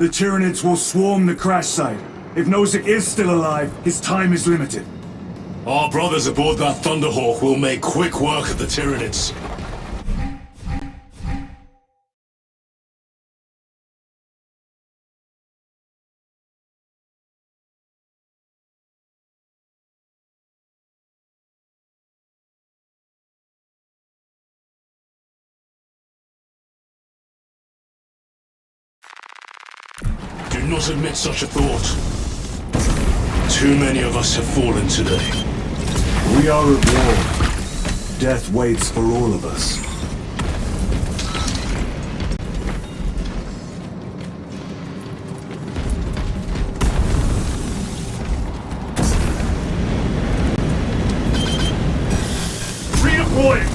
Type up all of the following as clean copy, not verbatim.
The Tyranids will swarm the crash site. If Nozick is still alive, his time is limited. Our brothers aboard that Thunderhawk will make quick work of the Tyranids. Do not admit such a thought. Too many of us have fallen today. We are at war. Death waits for all of us. Redeploying!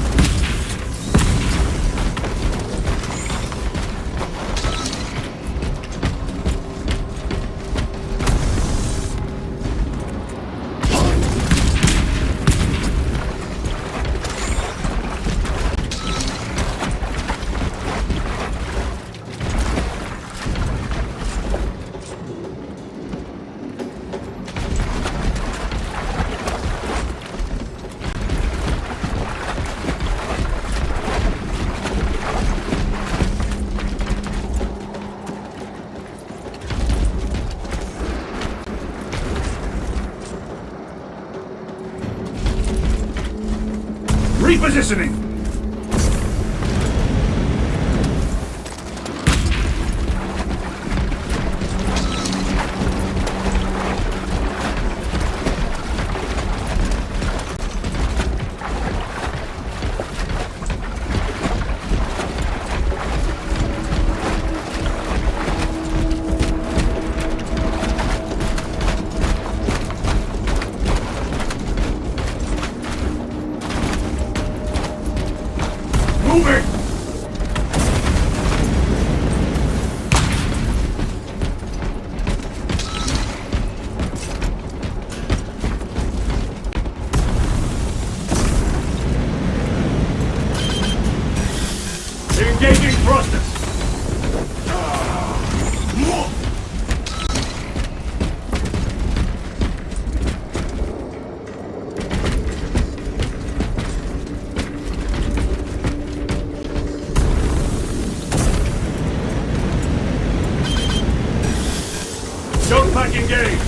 Repositioning! Moving! Engaging thrusters! Jump pack engaged!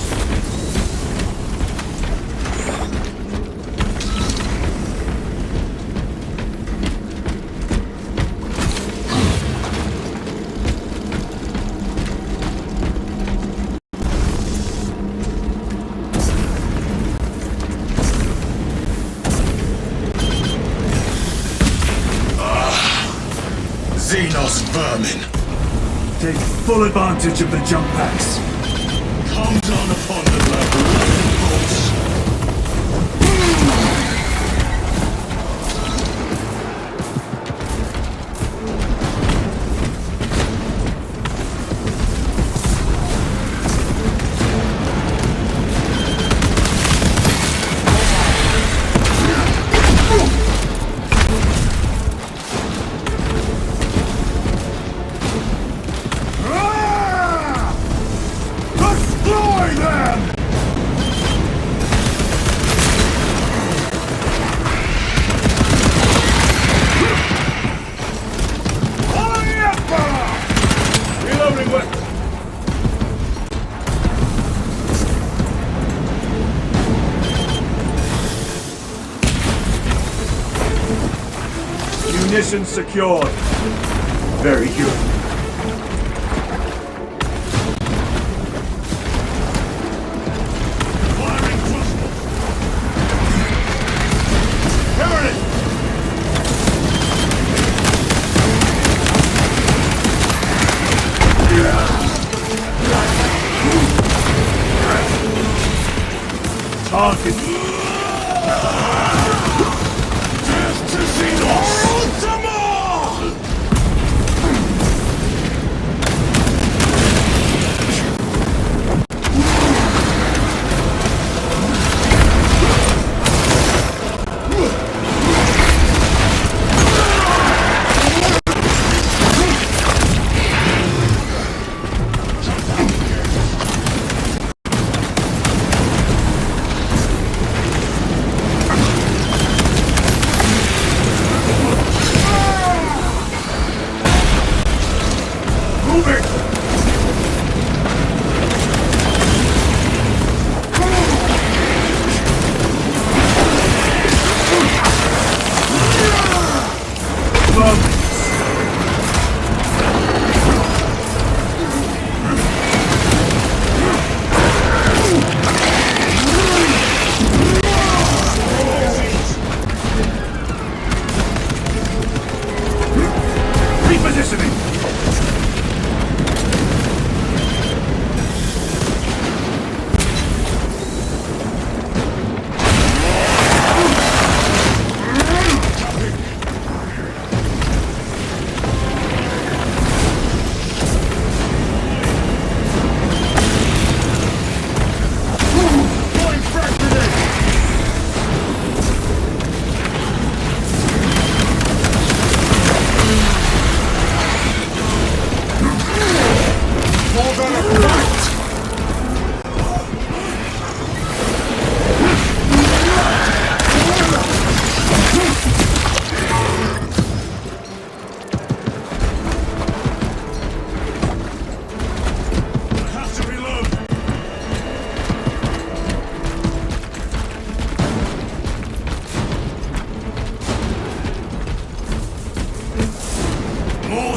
Xenos vermin! Take full advantage of the jump packs. Come down upon them like lightning bolts! Destroy them! Reloading weapon! Munitions secured. Very good. Target. Death to Xenos!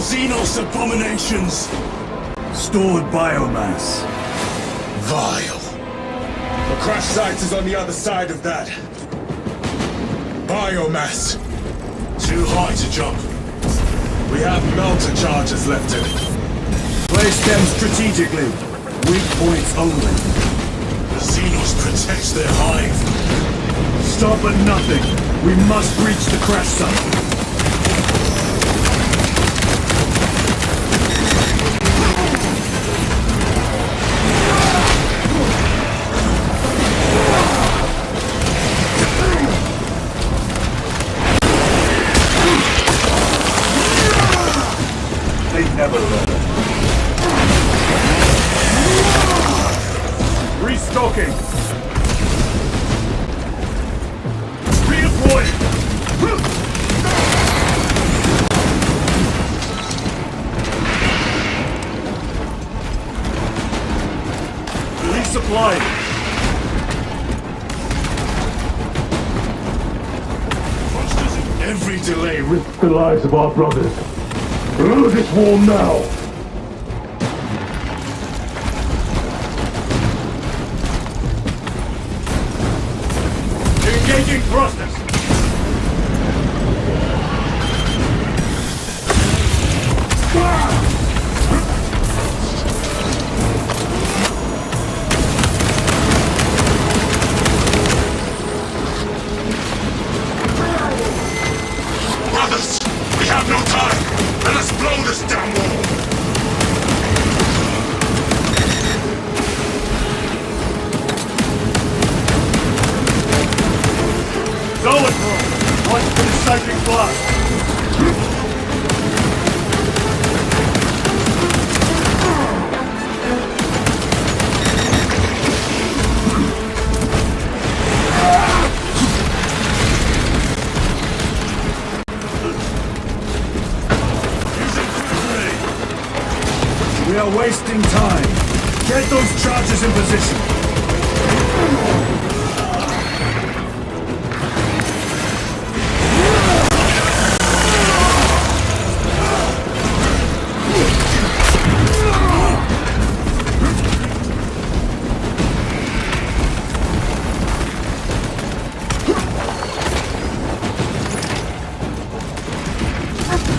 Xenos abominations! Stored biomass. Vile. The crash site is on the other side of that. Biomass. Too high to jump. We have melter charges left in. Place them strategically. Weak points only. The Xenos protects their hive. Stop at nothing. We must reach the crash site. They never learn. Restocking. Redeploy. Resupply. Every delay Risk the lives of our brothers. Blow this war now! Engaging thrusters. Brothers, we have no time. Let us blow this damn wall. Solid roll. Watch for the psychic blast. We are wasting time. Get those charges in position.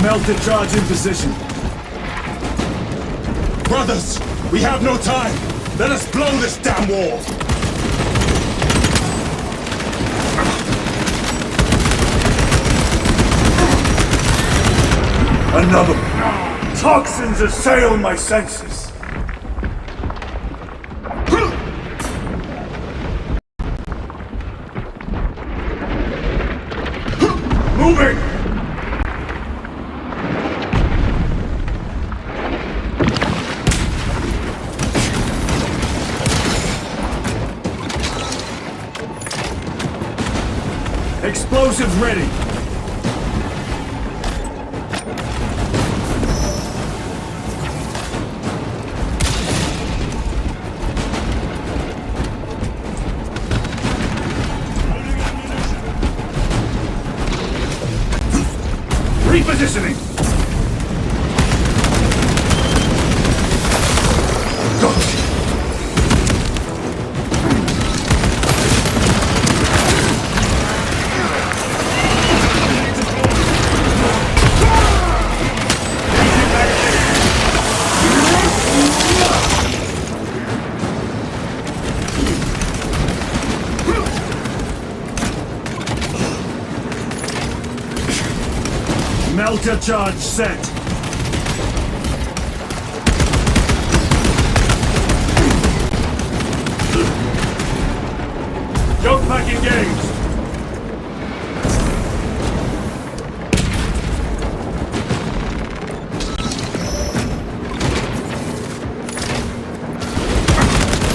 Melted charge in position. Brothers, we have no time. Let us blow this damn wall. Another one. Toxins assail my senses. Moving! Explosives ready. Repositioning. Gotcha. Melter charge set. Jump pack engaged.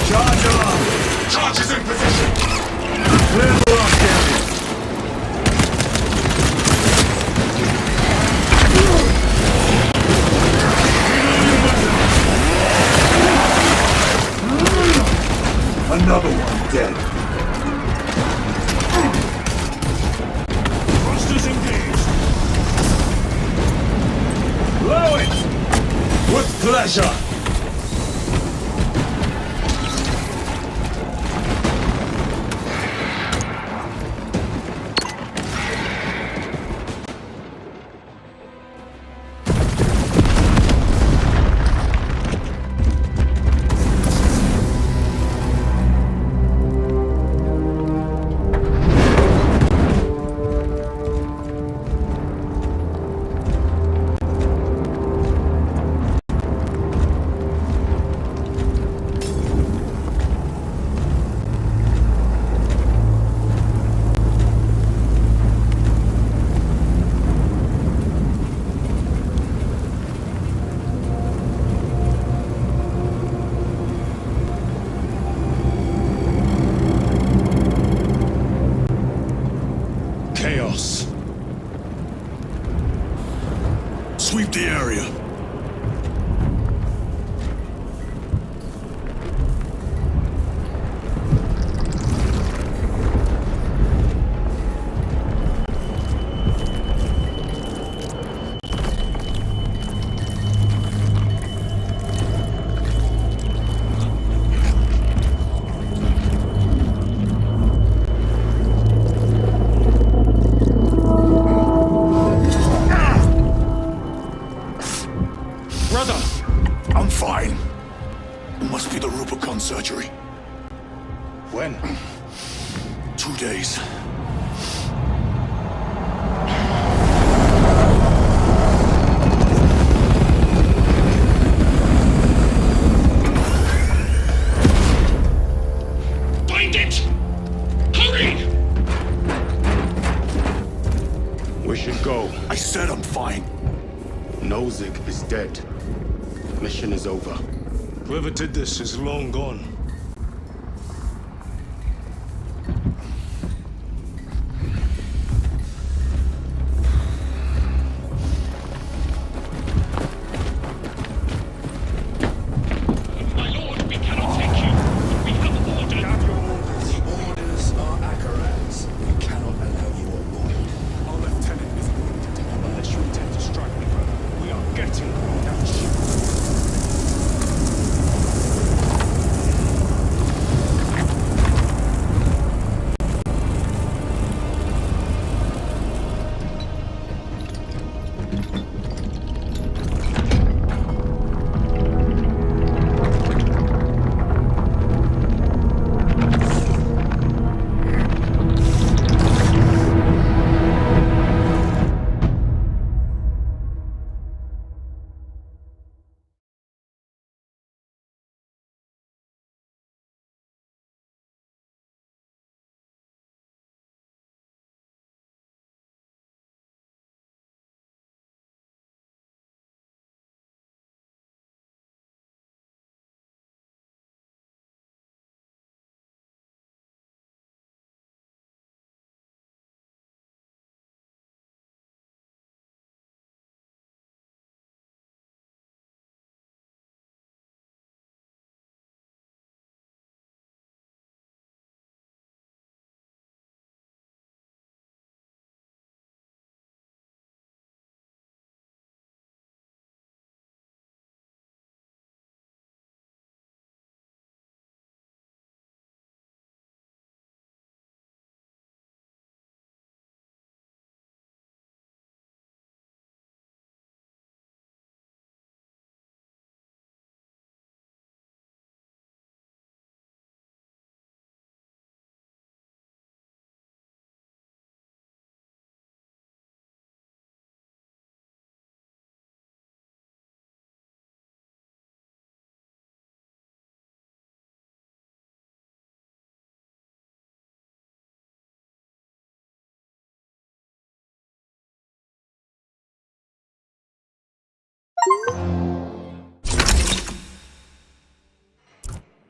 Charge alarm. Charge is in position. Clear the lockdown. Another one dead. Russia! Chaos. Sweep the area. I'm fine. It must be the Rubicon surgery. When? 2 days. Find it! Hurry! We should go. I said I'm fine. Nozick is dead. Mission is over. Whoever did this is long gone. My lord, we cannot take you. We have ordered. Have your orders. The orders are Akarans. We cannot allow you on board. Our lieutenant is wounded. Unless you intend to strike me further, we are getting on that ship.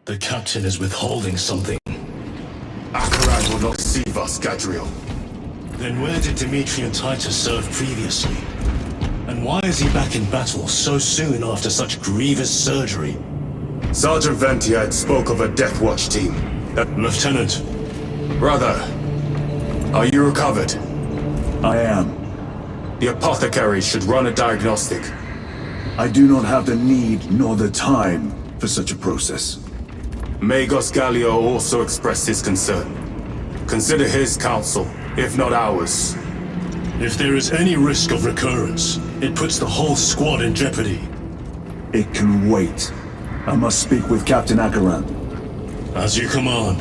The captain is withholding something. Akaran will not deceive us, Gadriel. Then where did Dimitri and Titus serve previously? And why is he back in battle so soon after such grievous surgery? Sergeant Ventiad spoke of a Death Watch team. Lieutenant, Brother, are you recovered? I am. The apothecary should run a diagnostic. I do not have the need nor the time for such a process. Magos Gallio also expressed his concern. Consider his counsel, if not ours. If there is any risk of recurrence, it puts the whole squad in jeopardy. It can wait. I must speak with Captain Akaran. As you command.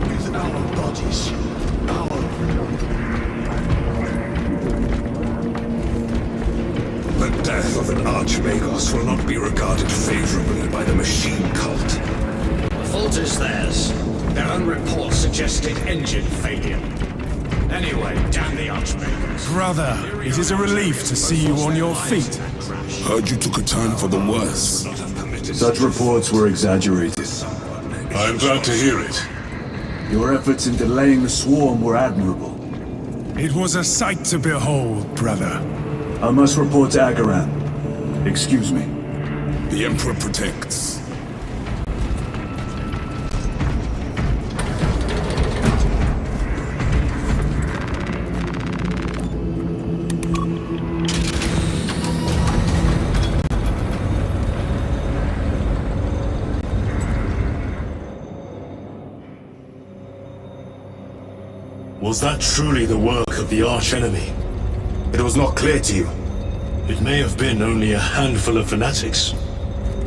With our bodies, The death of an Archmagos will not be regarded favorably by the machine cult. The fault is theirs. Their own report suggested engine failure. Anyway, damn the Archmagos. brother, it is a relief to see you on your feet. Heard you took a turn for the worse. Such reports were exaggerated. I am glad to hear it. Your efforts in delaying the swarm were admirable. It was a sight to behold, brother. I must report to Akaran. Excuse me. The Emperor protects. Was that truly the work of the archenemy? It was not clear to you. It may have been only a handful of fanatics.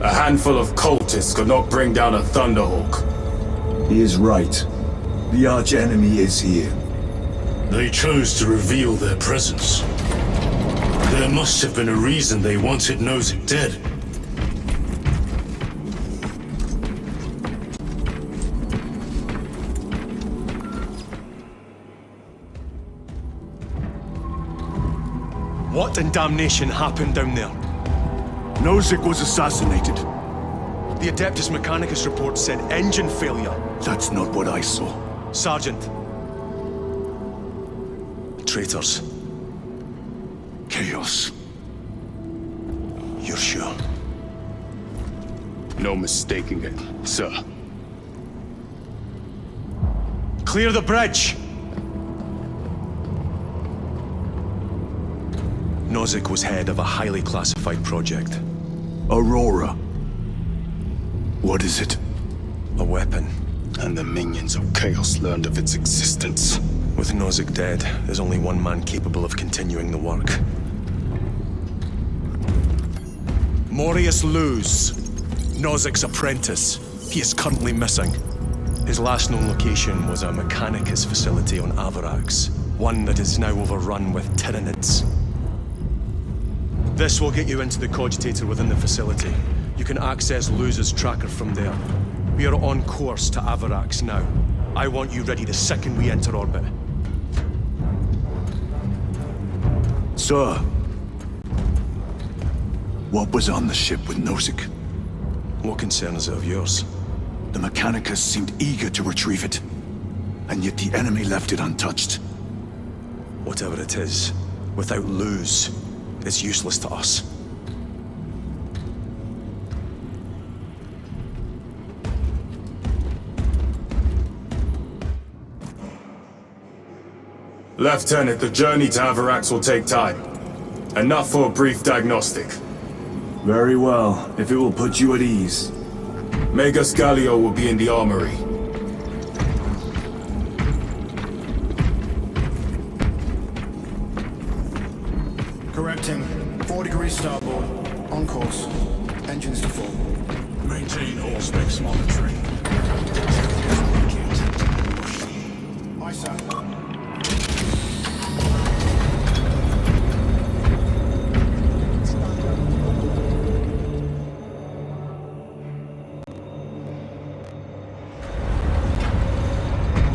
A handful of cultists could not bring down a Thunderhawk. He is right. The arch-enemy is here. They chose to reveal their presence. There must have been a reason they wanted Nozick dead. What in damnation happened down there? Nozick was assassinated. The Adeptus Mechanicus report said engine failure. That's not what I saw. Sergeant. Traitors. Chaos. You're sure? No mistaking it, sir. Clear the bridge! Nozick was head of a highly classified project. Aurora. What is it? A weapon. And the minions of Chaos learned of its existence. With Nozick dead, there's only one man capable of continuing the work. Morius Luz, Nozick's apprentice. He is currently missing. His last known location was a Mechanicus facility on Avarax, one that is now overrun with Tyranids. This will get you into the cogitator within the facility. You can access Luz's tracker from there. We are on course to Avarax now. I want you ready the second we enter orbit. Sir. What was on the ship with Nozick? What concern is it of yours? The Mechanicus seemed eager to retrieve it. And yet the enemy left it untouched. Whatever it is, without Luz, it's useless to us. Lieutenant, the journey to Avarax will take time. Enough for a brief diagnostic. Very well, if it will put you at ease. Magos Gallio will be in the armory. Correcting. 4 degrees starboard. On course. Engines to full. Maintain all specs monitoring. Aye, sir.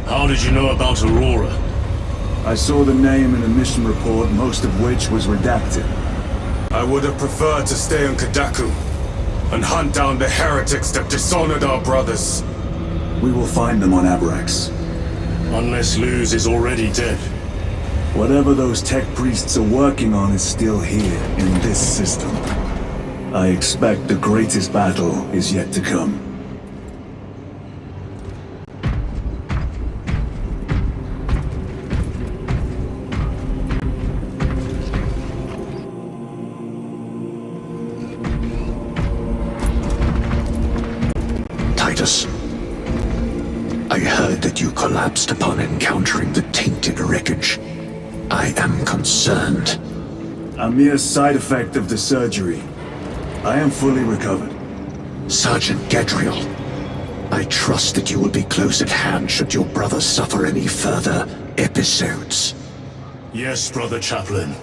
How did you know about Aurora? I saw the name in a mission report, most of which was redacted. I would have preferred to stay on Kadaku and hunt down the heretics that dishonored our brothers. We will find them on Avarax. Unless Luz is already dead. Whatever those tech priests are working on is still here, in this system. I expect the greatest battle is yet to come. Titus, I heard that you collapsed upon encountering the tainted wreckage. I am concerned. A mere side effect of the surgery. I am fully recovered. Sergeant Gadriel, I trust that you will be close at hand should your brother suffer any further episodes. Yes, Brother Chaplain.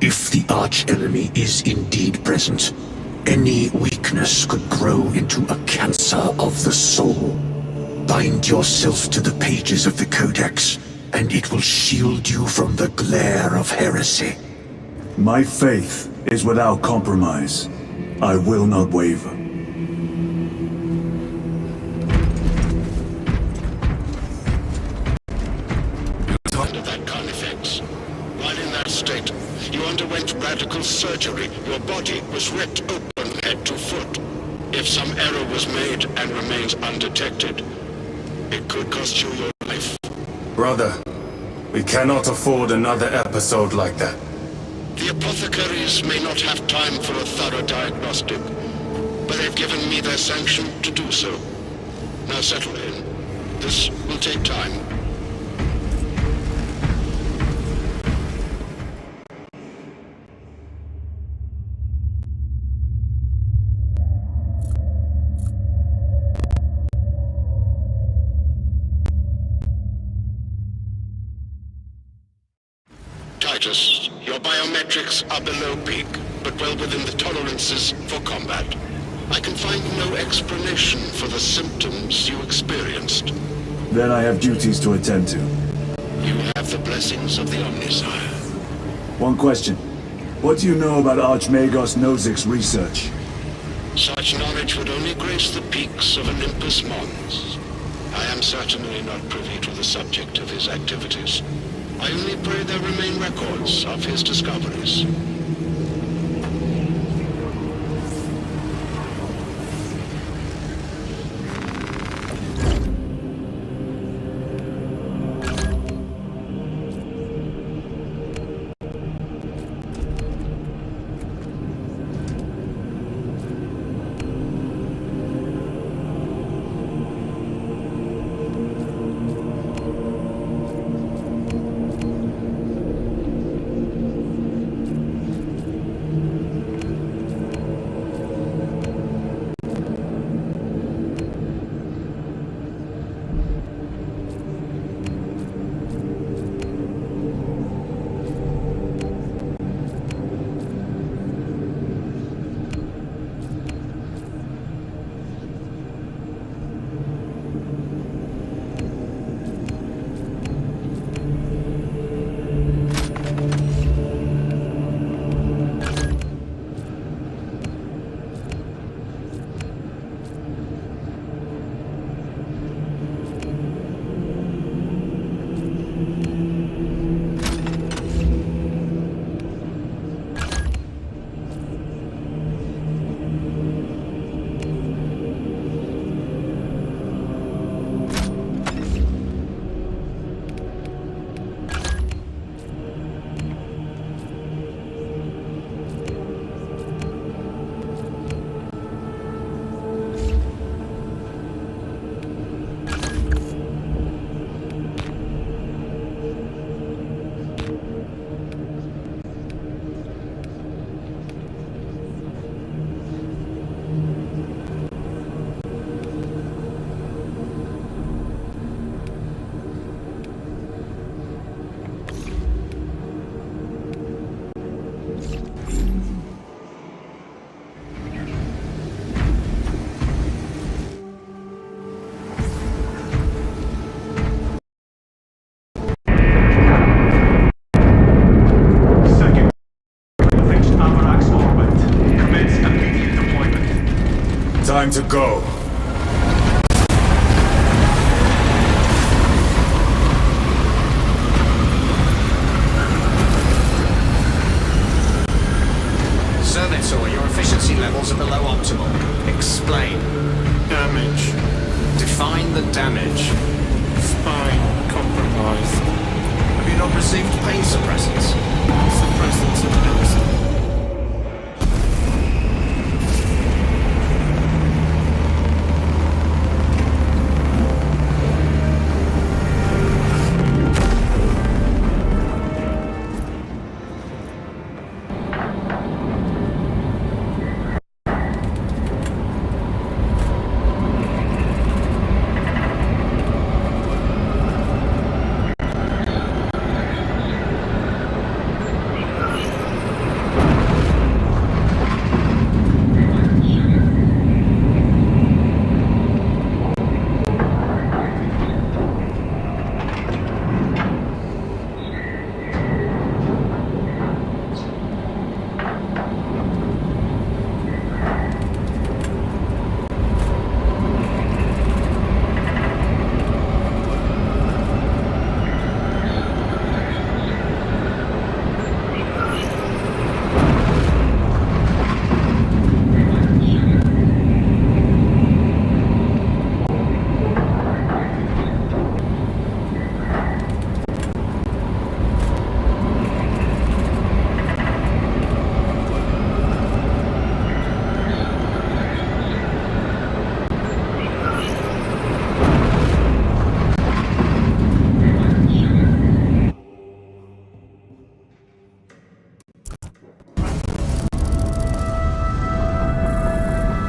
If the arch-enemy is indeed present, any weakness could grow into a cancer of the soul. Bind yourself to the pages of the Codex, and it will shield you from the glare of heresy. My faith is without compromise. I will not waver. Under that carnifex. While in that state, you underwent radical surgery. Your body was ripped open head to foot. If some error was made and remains undetected, it could cost you your life. Brother, we cannot afford another episode like that. The apothecaries may not have time for a thorough diagnostic, but they've given me their sanction to do so. Now settle in. This will take time. Titus, your biometrics are below peak, but well within the tolerances for combat. I can find no explanation for the symptoms you experienced. Then I have duties to attend to. You have the blessings of the Omnisire. One question. What do you know about Archmagos Nozick's research? Such knowledge would only grace the peaks of Olympus Mons. I am certainly not privy to the subject of his activities. I only pray there remain records of his discoveries. Time to go. Senator, your Your efficiency levels are below optimal. Explain. Damage. Define the damage. Spine compromised. Have you not received pain suppressants? Suppressants administered.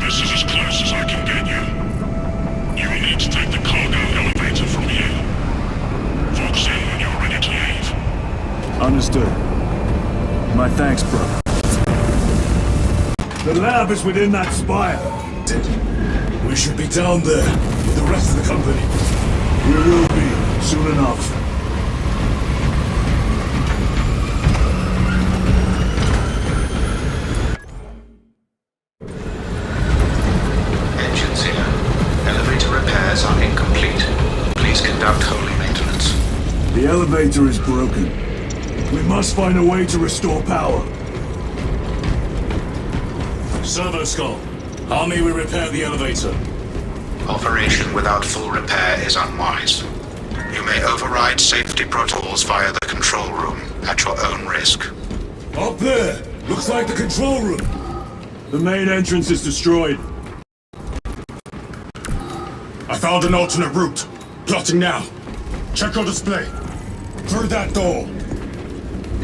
This is as close as I can get you. You will need to take the cargo elevator from here. Fox in when you're ready to leave. Understood. My thanks, brother. The lab is within that spire. We should be down there with the rest of the company. We will be, soon enough. Engines here. Elevator repairs are incomplete. Please conduct holy maintenance. The elevator is broken. We must find a way to restore power. Servo Skull, how may we repair the elevator? Operation without full repair is unwise. You may override safety protocols via the control room at your own risk. Up there! Looks like the control room! The main entrance is destroyed. I found an alternate route. Plotting now. Check your display. Through that door.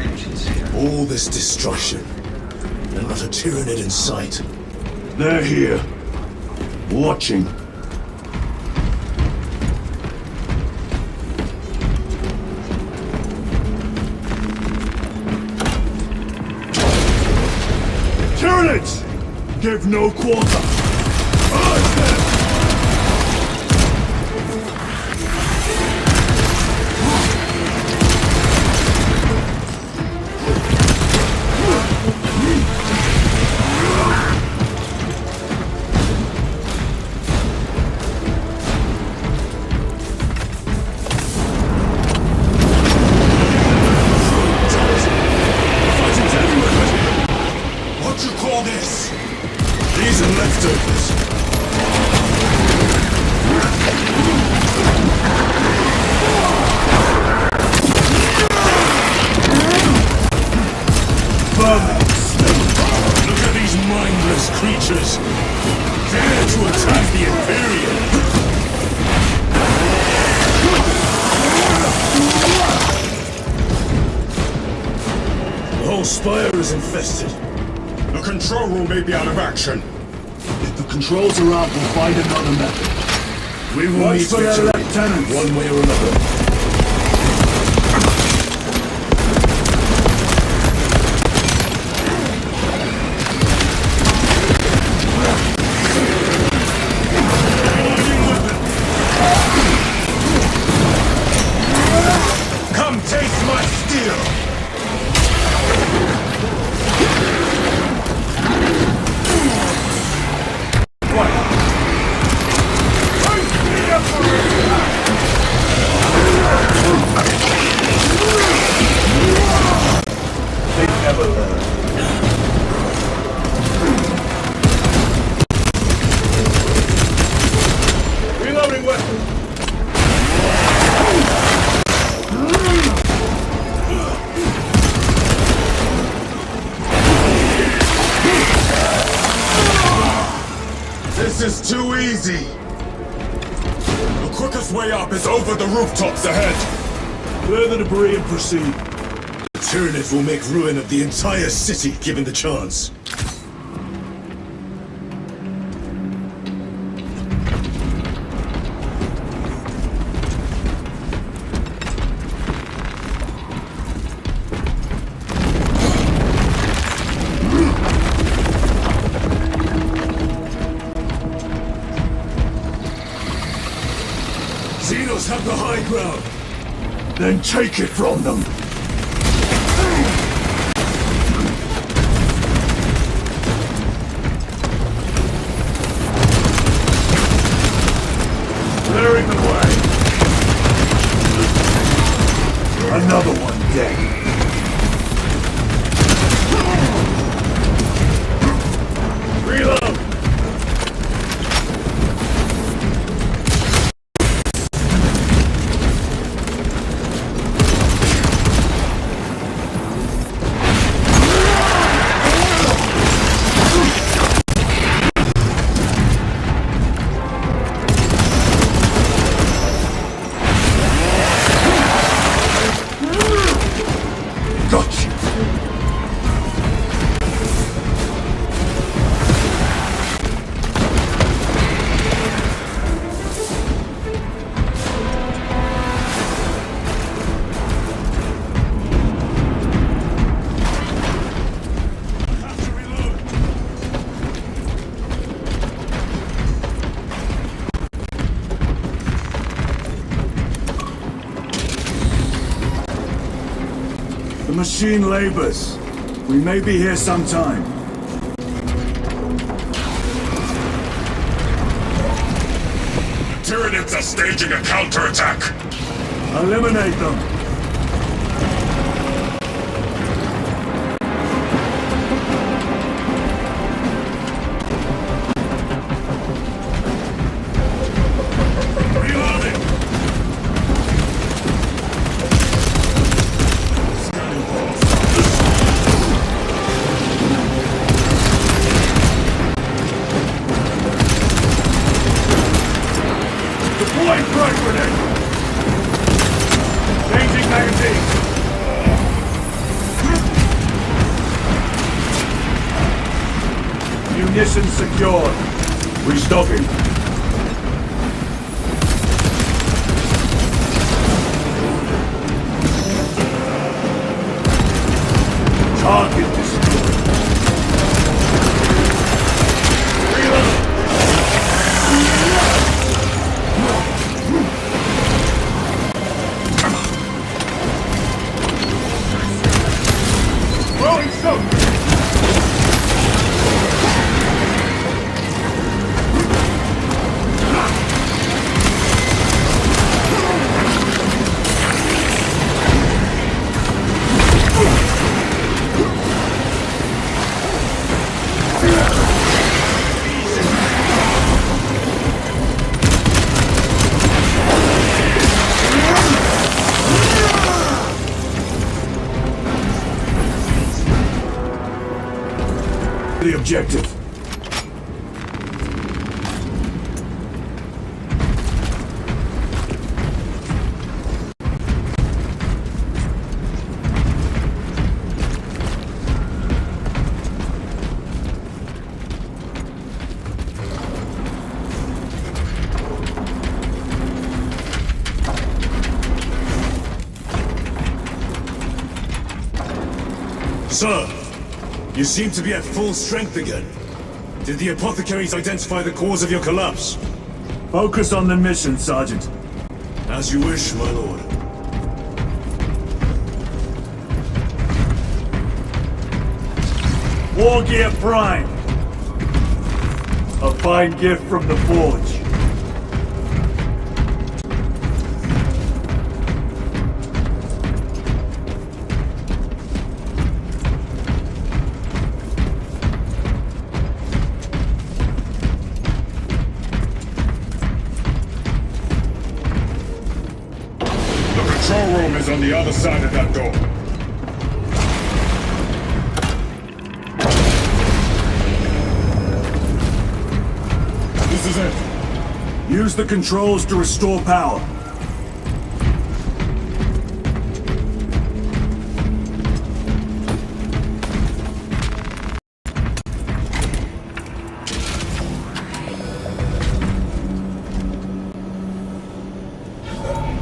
Engines here. All this destruction. And not a Tyranid in sight. They're here. Watching. Tyranids! Give no quarter! Urge them! What you call this? These are leftovers. Look at these mindless creatures. Dare to attack the Imperium. The whole spire is infested. The control room may be out of action. If the controls are out, we'll find another method. We will Watch meet for their victory, lieutenants. one way or another. Come taste my steel! What? This is too easy! The quickest way up is over the rooftops ahead! Clear the debris and proceed. The Tyranids will make ruin of the entire city given the chance. Xenos have the high ground. Then take it from them! Clearing the way! Another one dead. Reload! The machine labors. We may be here sometime. Tyranids are staging a counterattack. Eliminate them. Deploying frag grenade! Changing magazine! Munitions secured. Restocking. Target destroyed. Reload! Throwing soap! The objective. Sir, you seem to be at full strength again. Did the apothecaries identify the cause of your collapse? Focus on the mission, Sergeant. As you wish, my lord. War Gear Prime. A fine gift from the Forge. The control room is on the other side of that door. is it. Use the controls to restore power.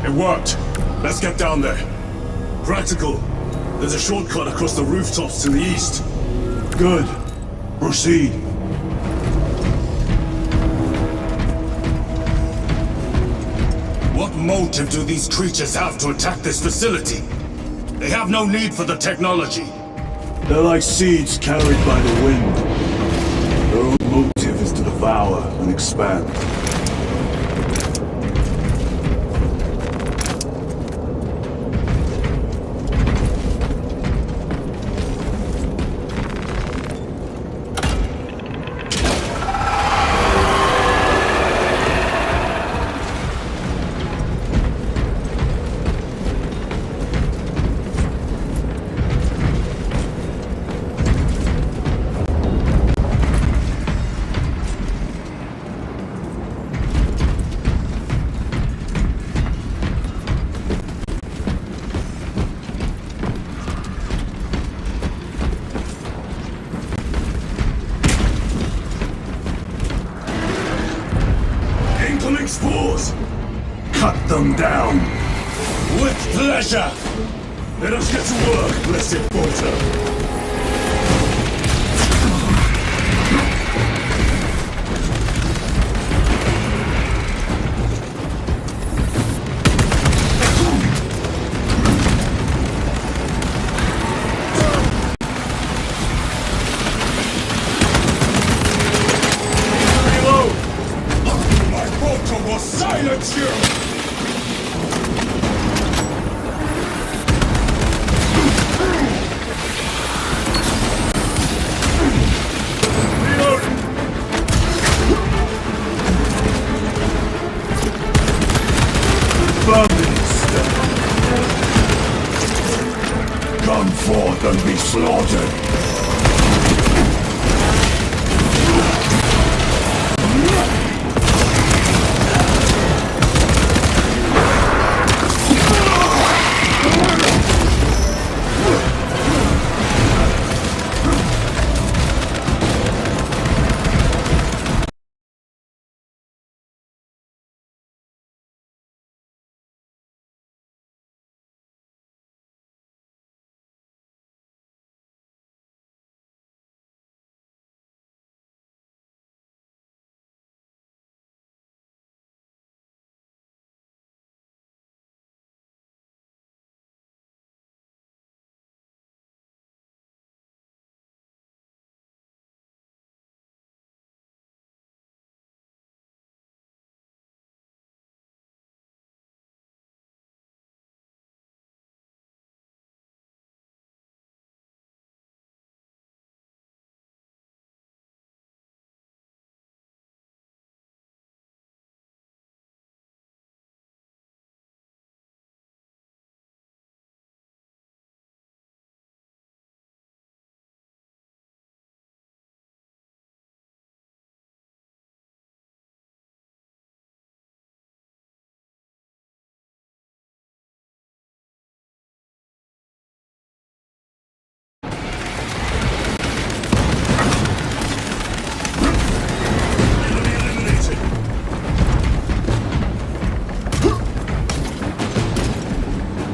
It worked. Let's get down there. Practical. There's a shortcut across the rooftops to the east. Good. Proceed. What motive do these creatures have to attack this facility? They have no need for the technology. They're like seeds carried by the wind. Their own motive is to devour and expand. Spores! Cut them down! With pleasure! Let us get to work, blessed Bolter! Silence you! Reload! Come forth and be slaughtered!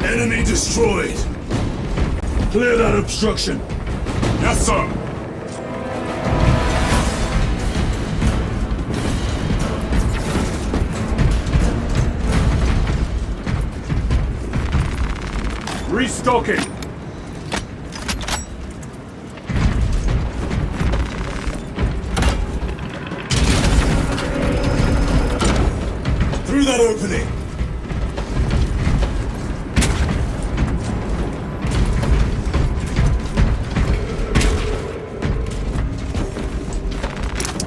Enemy destroyed! Clear that obstruction! Yes, sir! Restocking! Through that opening!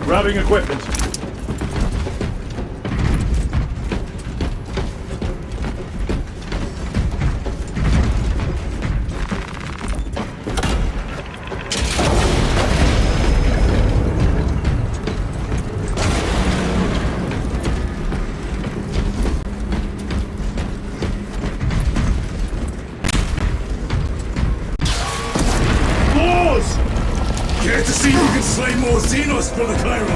Grabbing equipment. Xenos, Brother Chiron!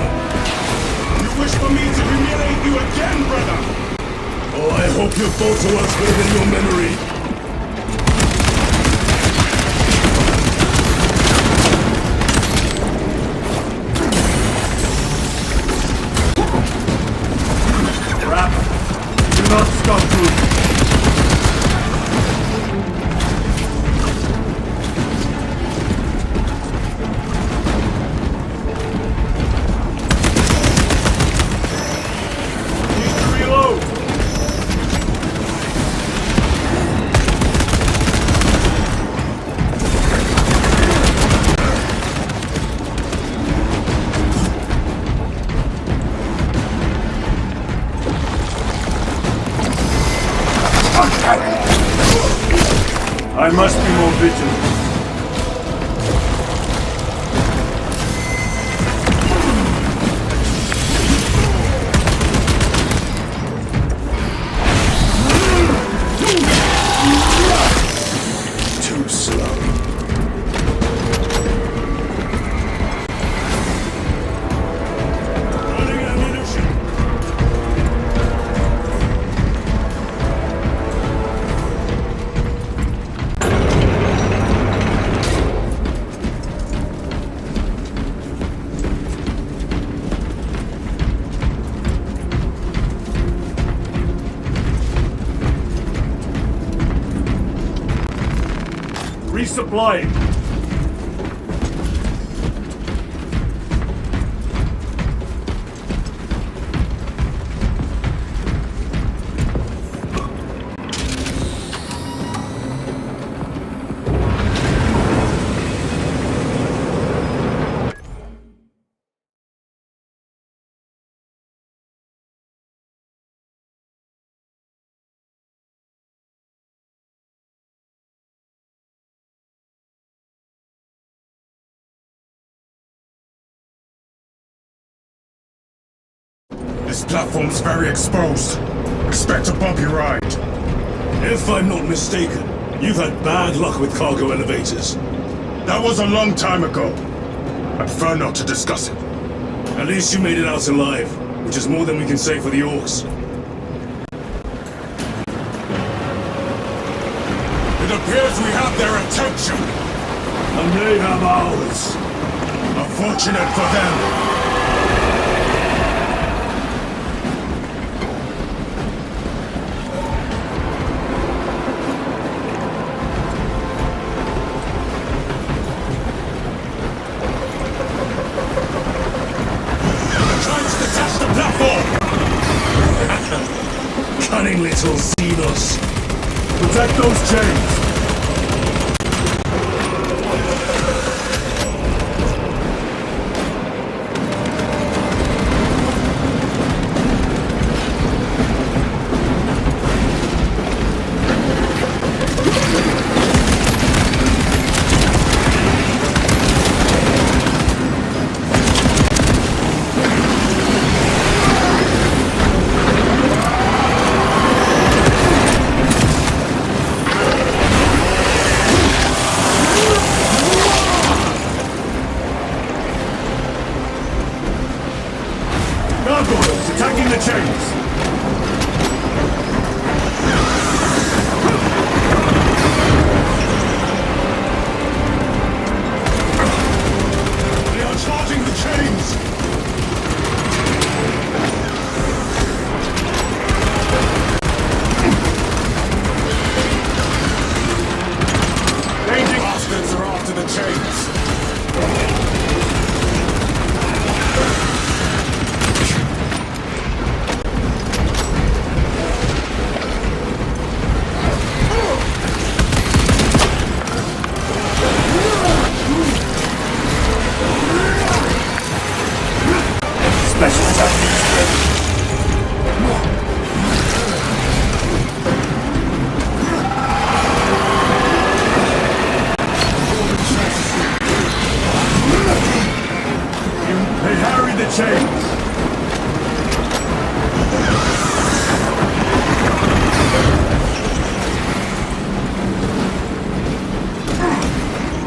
You wish for me to humiliate you again, brother? Oh, I hope your photo was good in your memory. Rap, do not stop moving. I must be more vigilant. Too slow. Running ammunition. Resupplying. This platform's very exposed. Expect a bumpy ride. If I'm not mistaken, you've had bad luck with cargo elevators. That was a long time ago. I prefer not to discuss it. At least you made it out alive, which is more than we can say for the orcs. It appears we have their attention. And they have ours. Unfortunate for them. Cunning little Xenos. Protect those chains! Gargoyles attacking the chains! They are charging the chains! Raging bastards are after the chains! Special tactics. They harry the chains.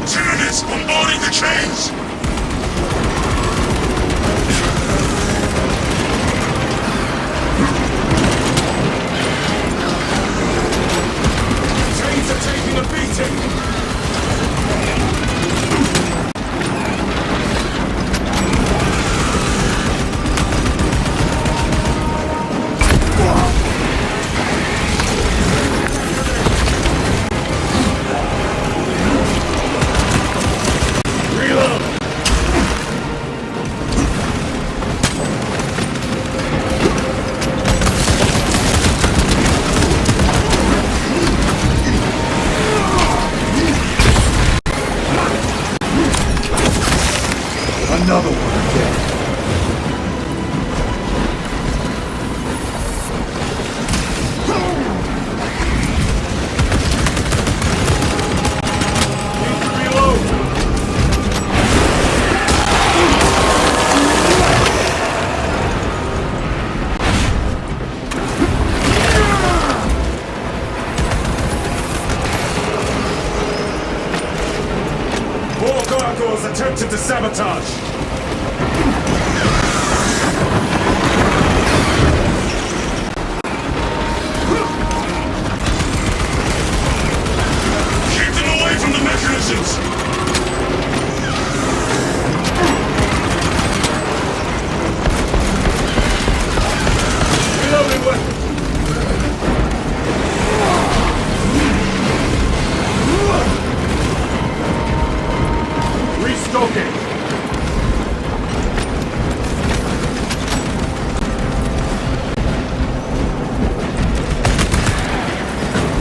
Tyranids bombarding the chains! another one again. Attempted to sabotage! Keep them away from the mechanisms! Reloading weapon! Restocking!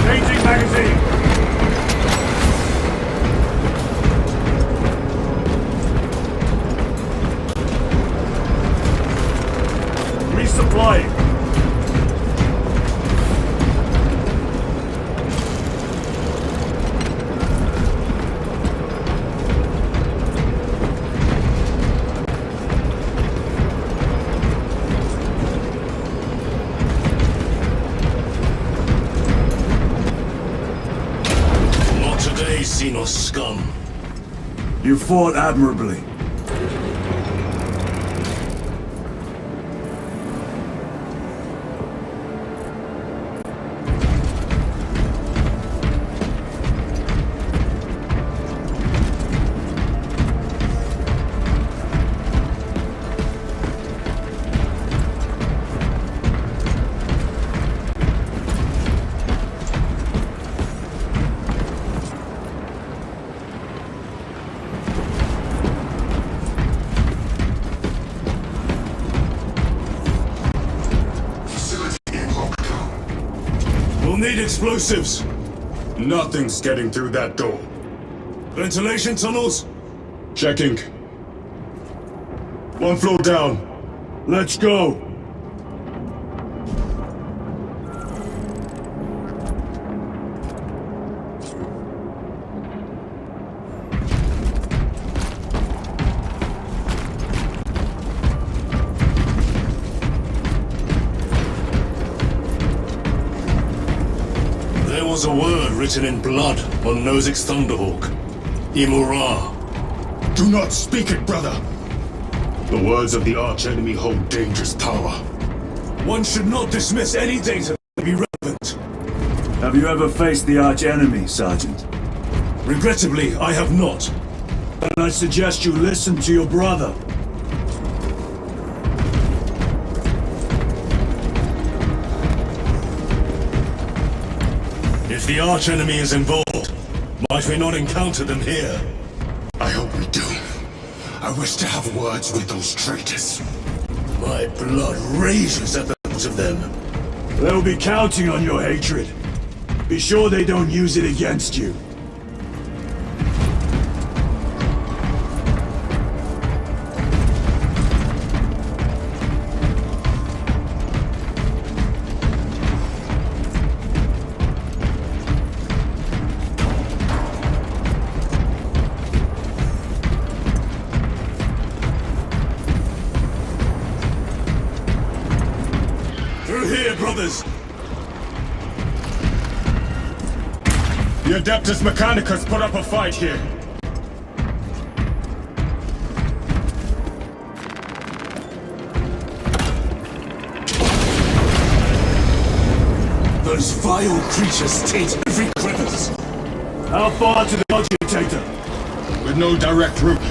Changing magazine! Resupplying! Xenos scum. You fought admirably. We'll need explosives. Nothing's getting through that door. Ventilation tunnels? Checking. One floor down. Let's go! There was a word written in blood on Nozick's Thunderhawk. Imura. Do not speak it, brother! The words of the arch-enemy hold dangerous power. One should not dismiss any data that may be relevant. Have you ever faced the arch-enemy, Sergeant? Regrettably, I have not. Then I suggest you listen to your brother. If the arch-enemy is involved, might we not encounter them here? I hope we do. I wish to have words with those traitors. My blood rages at the thought of them. They'll be counting on your hatred. Be sure they don't use it against you. Through here, brothers! The Adeptus Mechanicus put up a fight here. Those vile creatures taint every crevice. How far to the cogitator? With no direct route.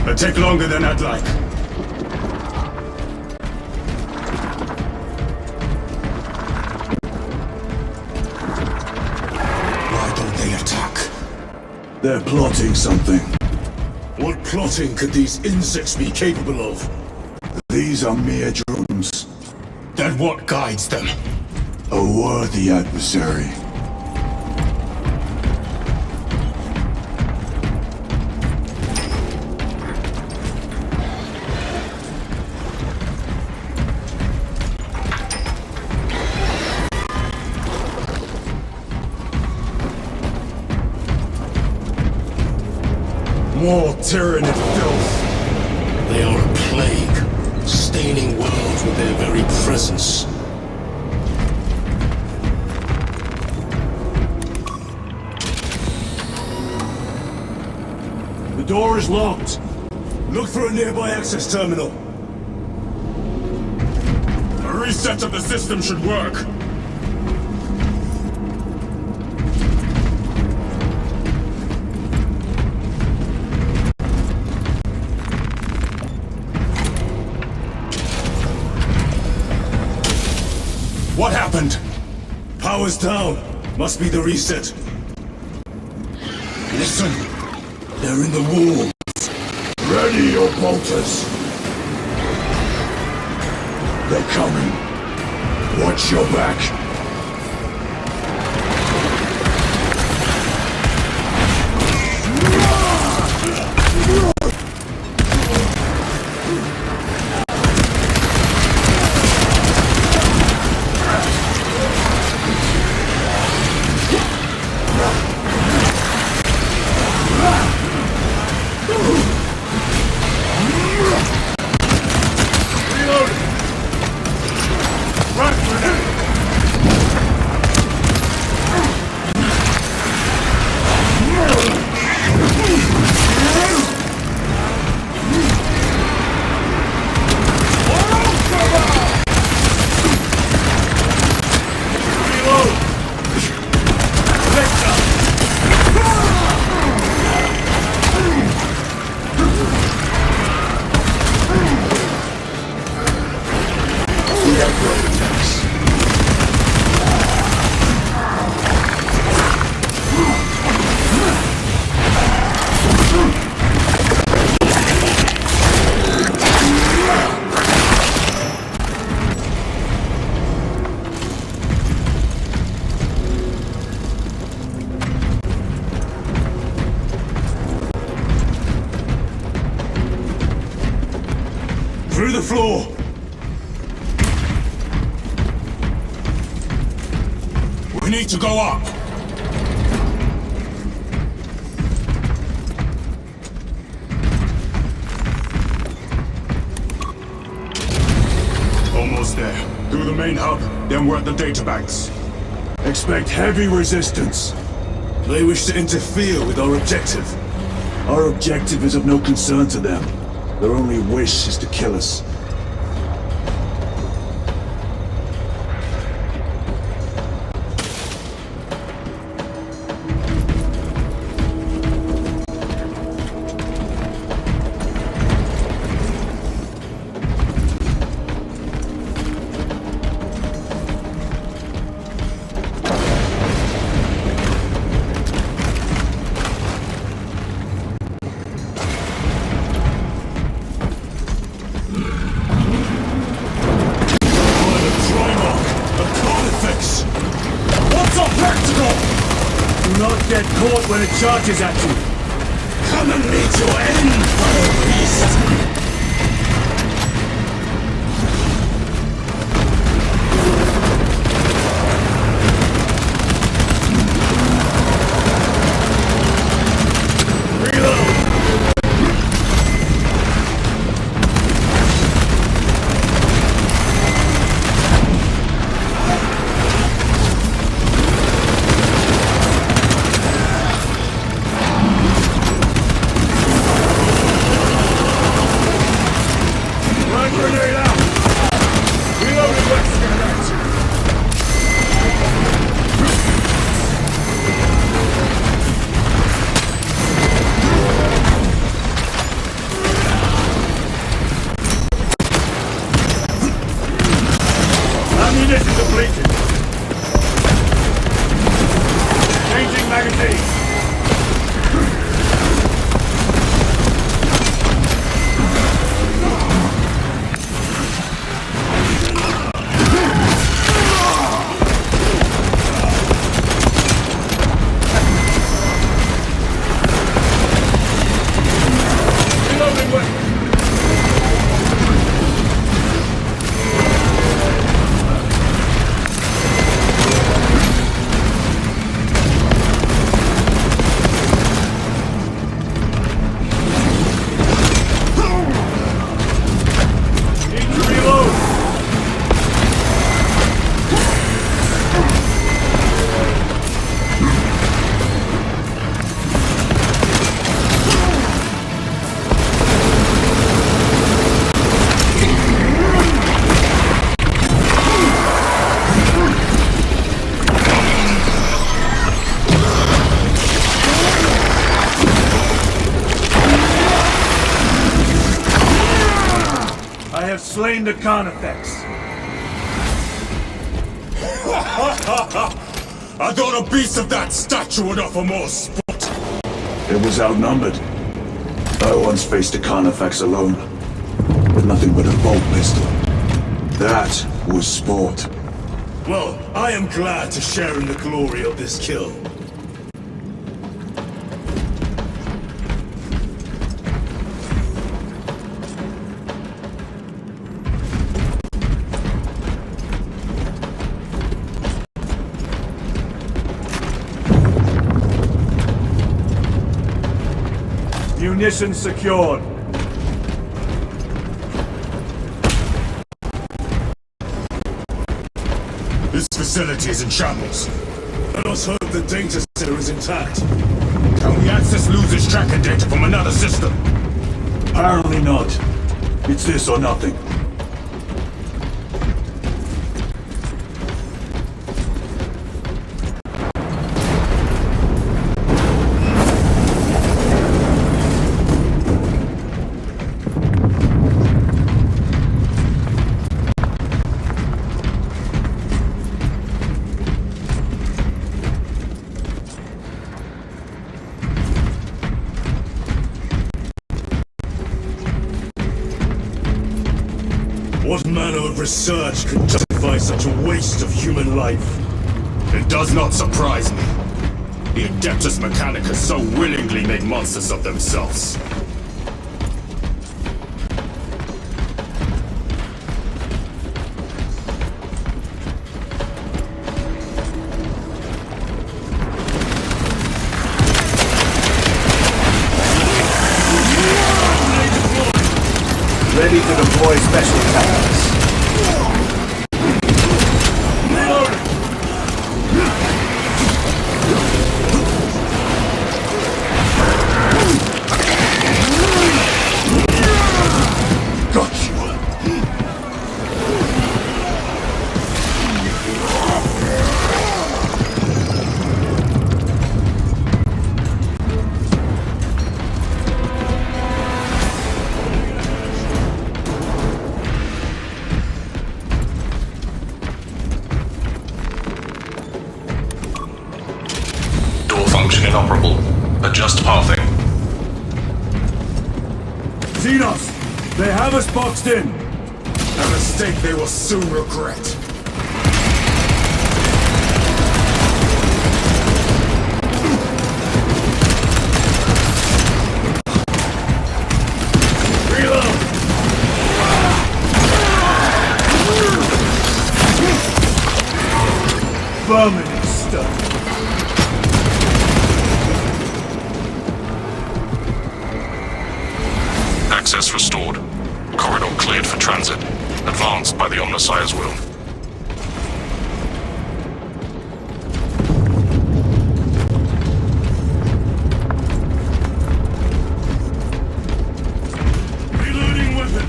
It'll take longer than I'd like. Why don't they attack? They're plotting something. What plotting could these insects be capable of? These are mere drones. Then what guides them? A worthy adversary. more tyranid filth. They are a plague, staining worlds with their very presence. The door is locked. Look for a nearby access terminal. A reset of the system should work. What happened? Power's down. Must be the reset. Listen. They're in the wall. Ready your bolters. They're coming. Watch your back. Through the floor! We need to go up! Almost there. Through the main hub, then we're at the databanks. Expect heavy resistance. They wish to interfere with our objective. Our objective is of no concern to them. Their only wish is to kill us. Get caught when it charges at you. Come and meet your end, fellow beast! Ammunition depleted. Changing magazine. Reloading weapon. slain the Carnifex. I thought a beast of that stature would offer more sport. It was outnumbered. I once faced a Carnifex alone, with nothing but a bolt pistol. That was sport. Well, I am glad to share in the glory of this kill. Munitions secured. This facility is in shambles. Let us hope the data center is intact. Can we access losers tracking data from another system? Apparently not. It's this or nothing. What manner of research could justify such a waste of human life? It does not surprise me. The Adeptus Mechanicus so willingly make monsters of themselves. Ready to deploy special tactics. Got you. Function inoperable. Adjust pathing. Xenos! They have us boxed in! A mistake they will soon regret. Reload! Vermin stuff. Access restored. Corridor cleared for transit. Advanced by the Omnissiah's will. Reloading weapon.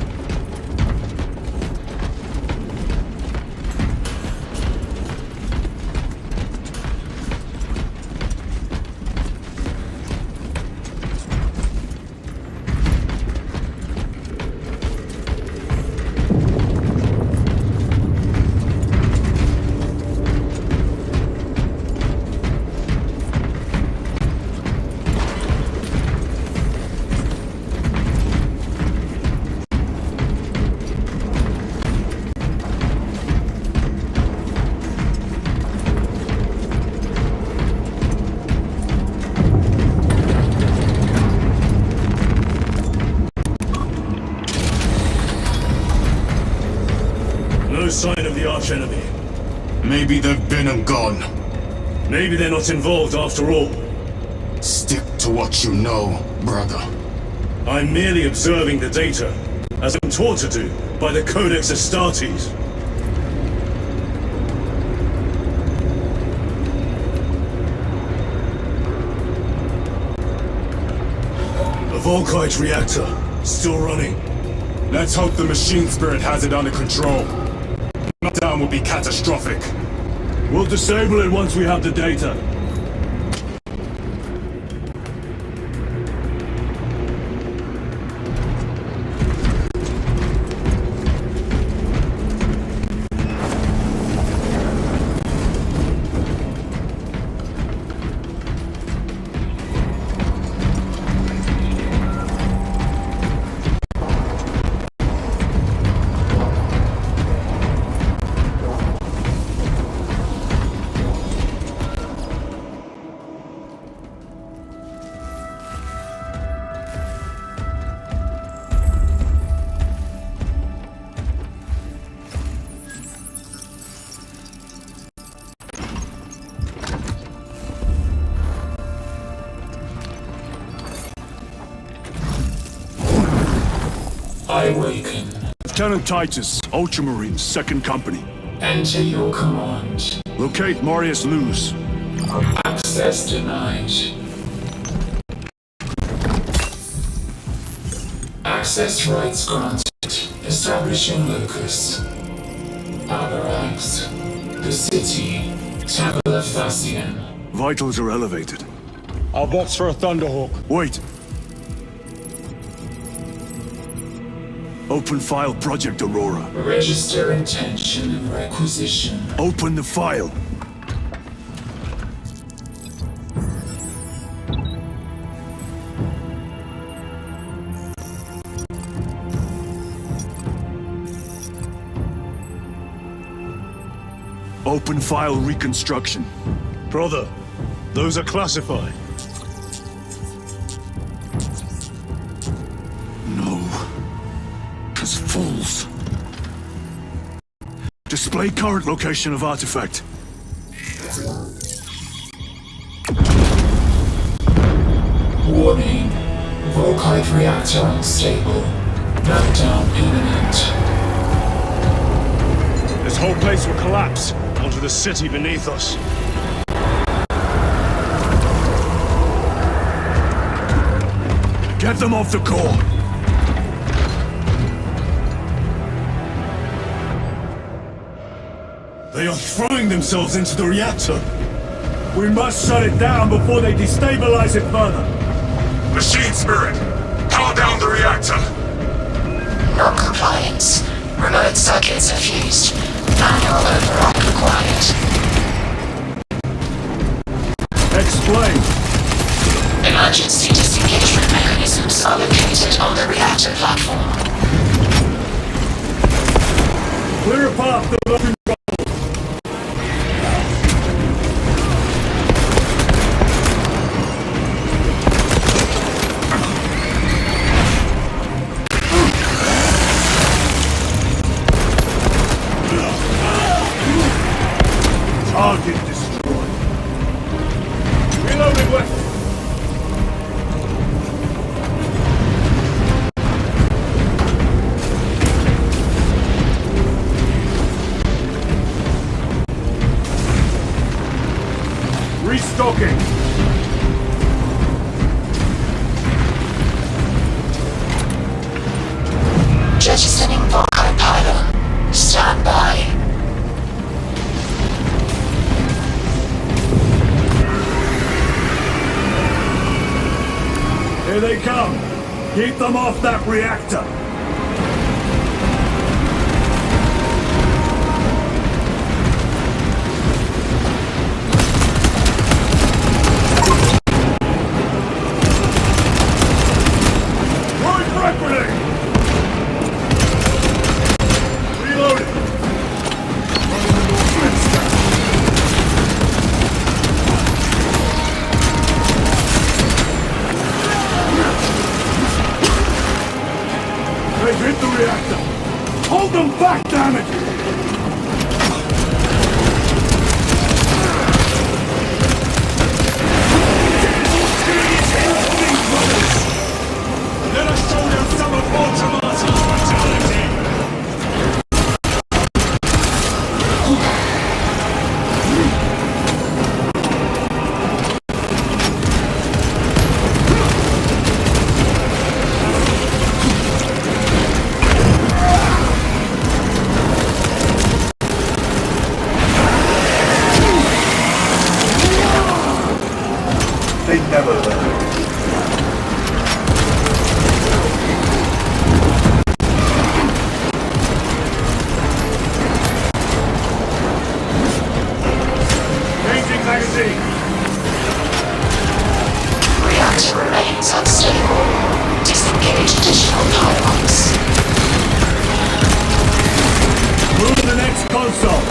No sign of the archenemy. Maybe they've been and gone. Maybe they're not involved after all. Stick to what you know, brother. I'm merely observing the data, as I'm taught to do by the Codex Astartes. A Volkite reactor, still running. Let's hope the machine spirit has it under control. Meltdown would be catastrophic. We'll disable it once we have the data. Lieutenant Titus, Ultramarines, 2nd Company. Enter your command. Locate Marius Luz. Access denied. Access rights granted. Establishing locus. Avarax. The city. Temple of Thasian. Vitals are elevated. I'll box for a Thunderhawk. Wait. Open file Project Aurora. Register intention and requisition. Open the file. Open file reconstruction. Brother, those are classified. No. As fools. Display current location of artifact. Warning. Volkite reactor unstable. Meltdown imminent. This whole place will collapse onto the city beneath us. Get them off the core. They are throwing themselves into the reactor. We must shut it down before they destabilize it further. Machine Spirit, power down the reactor. Non-compliance. Remote circuits are fused. Manual override required. Explain. Emergency disengagement mechanisms are located on the reactor platform. Clear a path to low control. Target destroyed. Reloading weapon. Restocking. Jettisoning Volkite pylon. Stand by. Here they come. Keep them off that reactor. Right grenade! Reloading. They've hit the reactor! Hold them back, damn it! Let us show them some of Ultramar's hospitality! They never learn. Changing magazine! Reactor remains unstable. Disengage additional pylons. Move to the next console.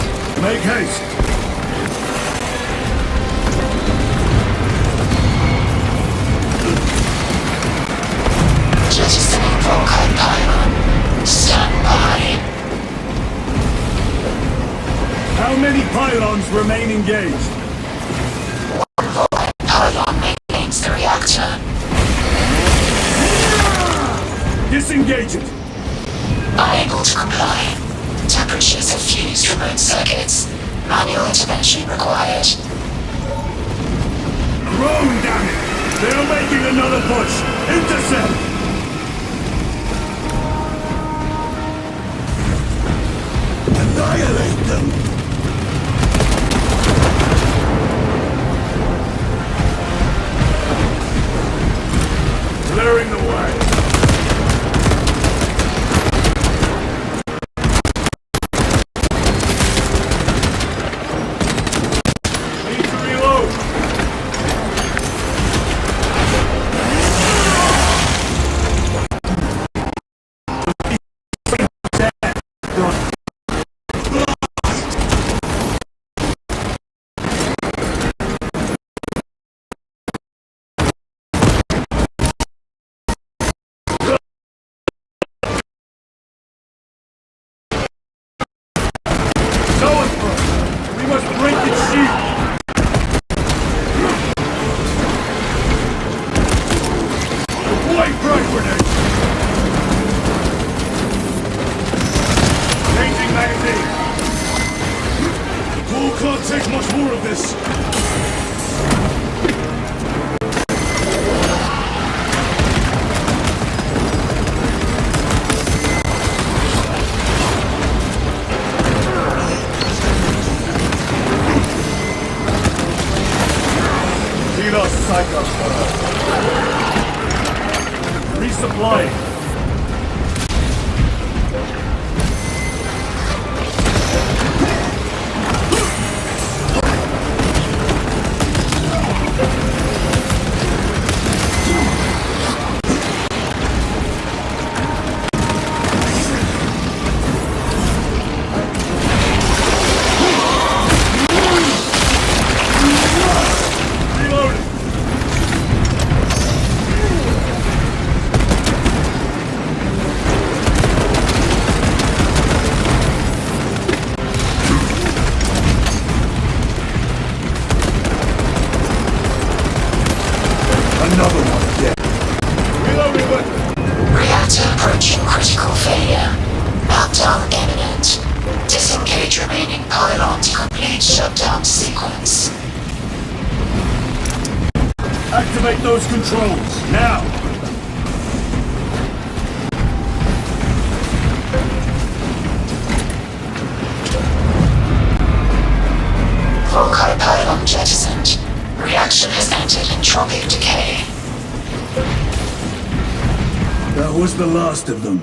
Make haste. Jettisoning Volkite pylon. Stand by. How many pylons remain engaged? One Volkite pylon maintains the reactor. Disengage it! Unable to comply. Temperatures have fused remote circuits. Manual intervention required. Drone, damn it! They're making another push! Intercept! Annihilate them! Clearing the way! Need to reload! We must break its shield! Deploying frag grenade! Changing magazine! The pool can't take much more of this! Psycho. Resupplying. Another one dead. Reloading weapon. Reactor approaching critical failure. Meltdown imminent. Disengage remaining pylon to complete shutdown sequence. Activate those controls, now! Volkite pylon jettisoned. Reaction has entered entropic decay. That was the last of them.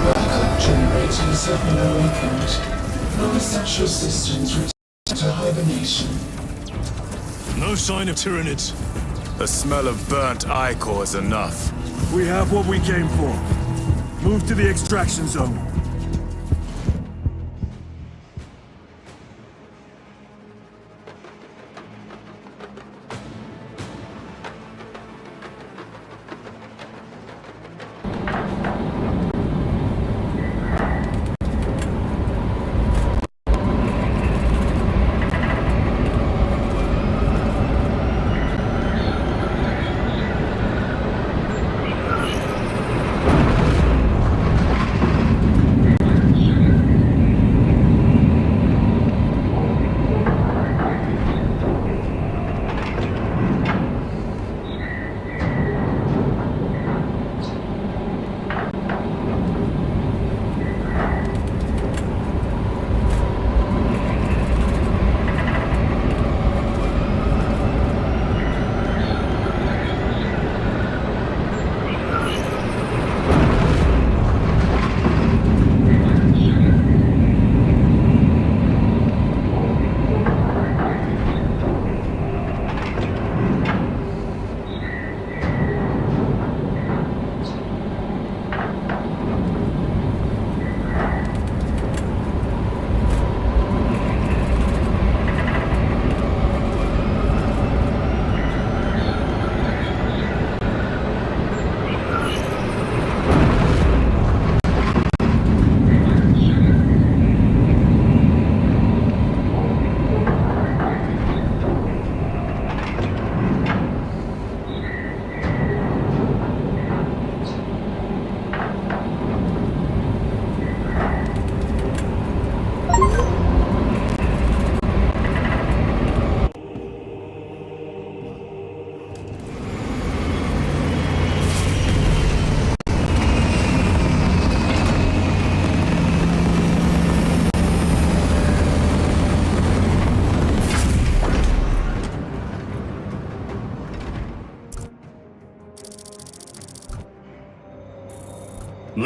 Backup generators have been awakened. Non-essential systems return to hibernation. No sign of Tyranids. The smell of burnt ichor is enough. We have what we came for. Move to the extraction zone.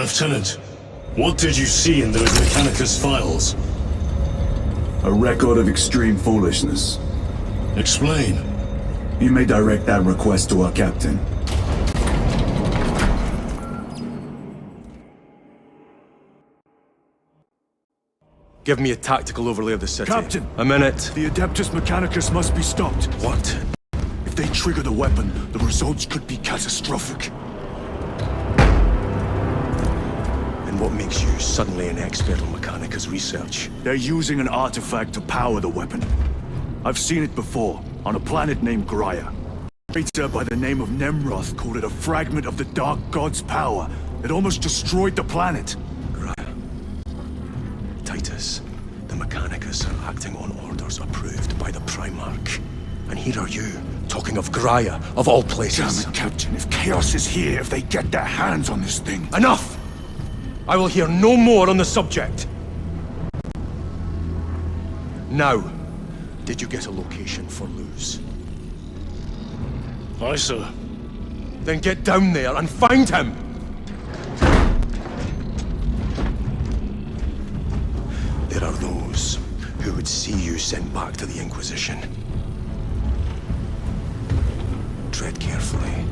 Lieutenant, what did you see in those Mechanicus files? A record of extreme foolishness. Explain. You may direct that request to our captain. Give me a tactical overlay of the city. Captain! A minute. The Adeptus Mechanicus must be stopped. What? If they trigger the weapon, the results could be catastrophic. And what makes you suddenly an expert on Mechanicus research? They're using an artifact to power the weapon. I've seen it before, on a planet named Graia. A creature by the name of Nemroth called it a fragment of the Dark God's power that almost destroyed the planet. Graia. Titus, the Mechanicus are acting on orders approved by the Primarch. And here are you, talking of Graia, of all places. Damn it, Captain, if Chaos is here, if they get their hands on this thing... Enough! I will hear no more on the subject. Now, did you get a location for Luz? Aye, sir. Then get down there and find him! There are those who would see you sent back to the Inquisition. Tread carefully.